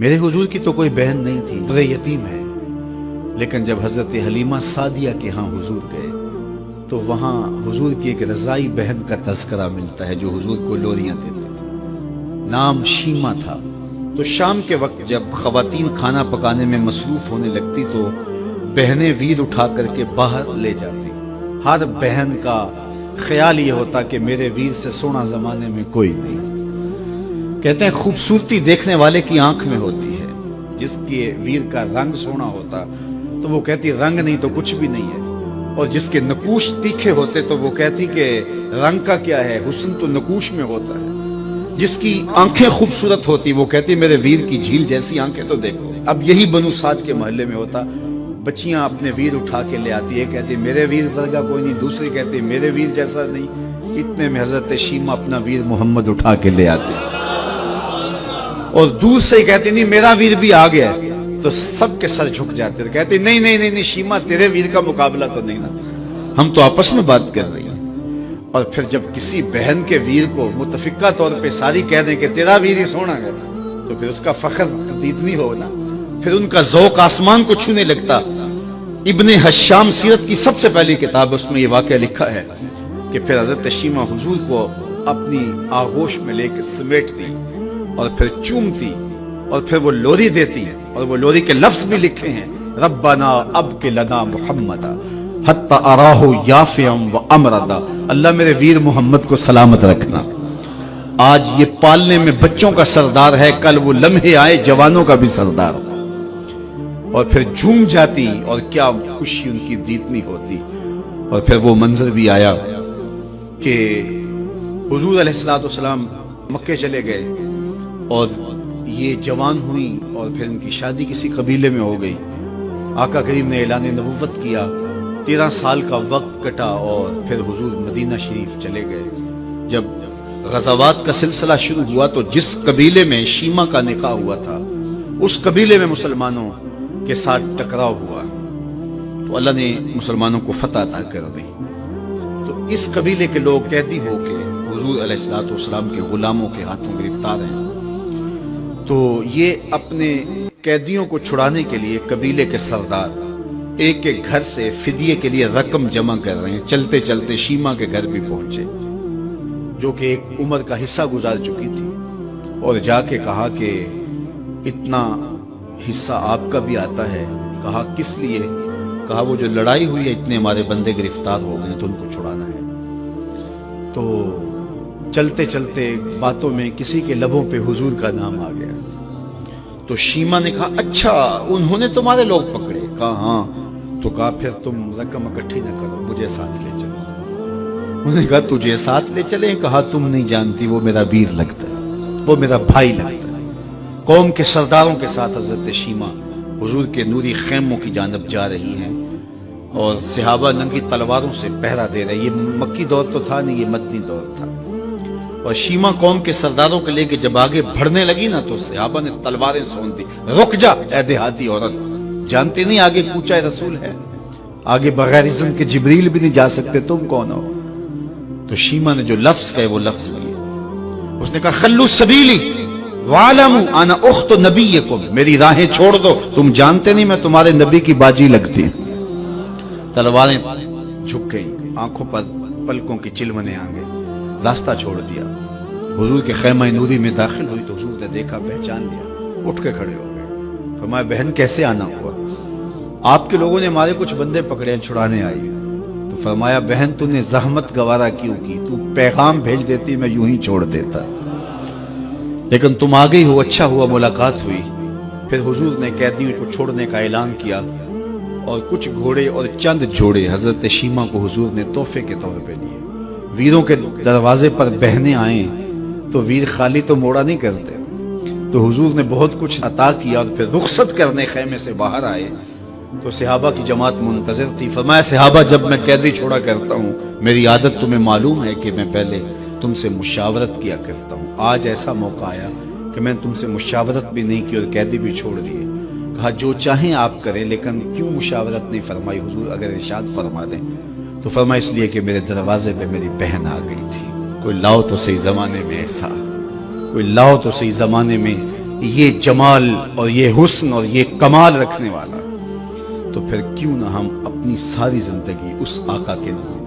میرے حضور کی تو کوئی بہن نہیں تھی، بڑے یتیم ہے، لیکن جب حضرت حلیمہ سعدیہ کے ہاں حضور گئے تو وہاں حضور کی ایک رضائی بہن کا تذکرہ ملتا ہے جو حضور کو لوریاں دیتے تھے، نام شیمہ تھا۔ تو شام کے وقت جب خواتین کھانا پکانے میں مصروف ہونے لگتی تو بہنیں ویر اٹھا کر کے باہر لے جاتی۔ ہر بہن کا خیال یہ ہوتا کہ میرے ویر سے سونا زمانے میں کوئی نہیں۔ کہتے ہیں خوبصورتی دیکھنے والے کی آنکھ میں ہوتی ہے، جس کے ویر کا رنگ سونا ہوتا تو وہ کہتی رنگ نہیں تو کچھ بھی نہیں ہے، اور جس کے نقوش تیکھے ہوتے تو وہ کہتی کہ رنگ کا کیا ہے، حسن تو نقوش میں ہوتا ہے۔ جس کی آنکھیں خوبصورت ہوتی وہ کہتی میرے ویر کی جھیل جیسی آنکھیں تو دیکھو۔ اب یہی بنو سعد کے محلے میں ہوتا، بچیاں اپنے ویر اٹھا کے لے آتی ہے، کہتی میرے ویر ورگا کوئی نہیں، دوسری کہتی میرے ویر جیسا نہیں۔ اتنے میں حضرت شیمہ اپنا ویر محمد اٹھا کے لے آتی اور دور سے ہی کہتی نہیں میرا ویر بھی آ گیا ہے، تو سب کے سر جھک جاتے، کہتے نہیں نہیں نہیں نہیں شیمہ تیرے ویر کا مقابلہ تو نہیں نا، ہم تو آپس میں بات کر رہی ہیں۔ اور پھر جب کسی بہن کے ویر کو متفقہ طور پہ ساری کہہ دیں کہ تیرا ویر ہی سونا ہے تو پھر اس کا فخر تردید نہیں ہونا، پھر ان کا ذوق آسمان کو چھونے لگتا۔ ابن حشام سیرت کی سب سے پہلی کتاب، اس میں یہ واقعہ لکھا ہے کہ پھر حضرت شیمہ حضور کو اپنی آغوش میں لے کے سمیٹتی اور پھر چومتی اور پھر وہ لوری دیتی، اور وہ لوری کے لفظ بھی لکھے ہیں ربنا ابق لنا محمدا حتی اراہ یافعا و امردا، اللہ میرے ویر محمد کو سلامت رکھنا، آج یہ پالنے میں بچوں کا سردار ہے، کل وہ لمحے آئے جوانوں کا بھی سردار ہو۔ اور پھر جھوم جاتی اور کیا خوشی ان کی دیدنی ہوتی۔ اور پھر وہ منظر بھی آیا کہ حضور علیہ السلام مکے چلے گئے اور یہ جوان ہوئی اور پھر ان کی شادی کسی قبیلے میں ہو گئی۔ آقا کریم نے اعلان نبوت کیا، 13 سال کا وقت کٹا اور پھر حضور مدینہ شریف چلے گئے۔ جب غزوات کا سلسلہ شروع ہوا تو جس قبیلے میں شیمہ کا نکاح ہوا تھا اس قبیلے میں مسلمانوں کے ساتھ ٹکراؤ ہوا تو اللہ نے مسلمانوں کو فتح عطا کر دی۔ تو اس قبیلے کے لوگ قیدی ہو کے حضور علیہ السلام کے غلاموں کے ہاتھوں گرفتار ہیں۔ تو یہ اپنے قیدیوں کو چھڑانے کے لیے قبیلے کے سردار ایک ایک گھر سے فدیے کے لیے رقم جمع کر رہے ہیں۔ چلتے چلتے شیمہ کے گھر بھی پہنچے جو کہ ایک عمر کا حصہ گزار چکی تھی، اور جا کے کہا کہ اتنا حصہ آپ کا بھی آتا ہے۔ کہا کس لیے؟ کہا وہ جو لڑائی ہوئی ہے اتنے ہمارے بندے گرفتار ہو گئے تو ان کو چھڑانا ہے۔ تو چلتے چلتے باتوں میں کسی کے لبوں پہ حضور کا نام آ گیا تو شیمہ نے کہا اچھا انہوں نے تمہارے لوگ پکڑے؟ کہا ہاں۔ تو کہا پھر تم رقم اکٹھی نہ کرو، مجھے ساتھ لے چلو۔ انہوں نے کہا تجھے ساتھ لے چلیں؟ کہا تم نہیں جانتی وہ میرا ویر لگتا ہے، وہ میرا بھائی لگتا ہے۔ قوم کے سرداروں کے ساتھ حضرت شیمہ حضور کے نوری خیموں کی جانب جا رہی ہیں اور صحابہ ننگی تلواروں سے پہرا دے رہے۔ یہ مکی دور تو تھا نہیں، یہ مدنی دور تھا۔ اور شیمہ قوم کے سرداروں کے لے کے جب آگے بڑھنے لگی نا تو صحابہ نے تلواریں سون دی، رک جا اے دیہاتی عورت، جانتے نہیں آگے پوچھا رسول ہے، آگے بغیر اذن کے جبریل بھی نہیں جا سکتے، تم کون ہو؟ تو شیمہ نے جو لفظ کہے وہ لفظ ہوئی، اس نے کہا خلو سبیلی وَعَلَمُوا أَنَا أُخْتُ نَبِيِّكُمْ، میری راہیں چھوڑ دو، تم جانتے نہیں میں تمہارے نبی کی باجی لگتی ہوں۔ تلواریں جھک گئیں، آنکھوں پر پلکوں کی چلمنے آ گئے، راستہ چھوڑ دیا۔ حضور کے خیمہ نوری میں داخل ہوئی تو حضور نے دیکھا، پہچان لیا، اٹھ کے کھڑے ہو گئے۔ فرمایا بہن کیسے آنا ہوا؟ آپ کے لوگوں نے ہمارے کچھ بندے پکڑے چھڑانے آئی۔ تو فرمایا بہن تو نے زحمت گوارا کیوں کی؟ تو پیغام بھیج دیتی میں یوں ہی چھوڑ دیتا، لیکن تم آ گئی ہو، اچھا ہوا ملاقات ہوئی۔ پھر حضور نے قیدیوں کو چھوڑنے کا اعلان کیا اور کچھ گھوڑے اور چند جوڑے حضرت شیمہ کو حضور نے تحفے کے طور پہ دیے۔ ویروں کے دروازے پر بہنیں آئیں تو ویر خالی تو موڑا نہیں کرتے، تو حضور نے بہت کچھ عطا کیا اور پھر رخصت کرنے خیمے سے باہر آئے تو صحابہ کی جماعت منتظر تھی۔ فرمایا صحابہ جب میں قیدی چھوڑا کرتا ہوں میری عادت تمہیں معلوم ہے کہ میں پہلے تم سے مشاورت کیا کرتا ہوں، آج ایسا موقع آیا کہ میں تم سے مشاورت بھی نہیں کی اور قیدی بھی چھوڑ دیے۔ کہا جو چاہیں آپ کریں لیکن کیوں مشاورت نہیں فرمائی حضور؟ اگر ارشاد فرما دیں تو فرمایا اس لیے کہ میرے دروازے پہ میری بہن آ گئی تھی۔ کوئی لاؤ تو صحیح زمانے میں ایسا، کوئی لاؤ تو صحیح زمانے میں یہ جمال اور یہ حسن اور یہ کمال رکھنے والا، تو پھر کیوں نہ ہم اپنی ساری زندگی اس آقا کے نام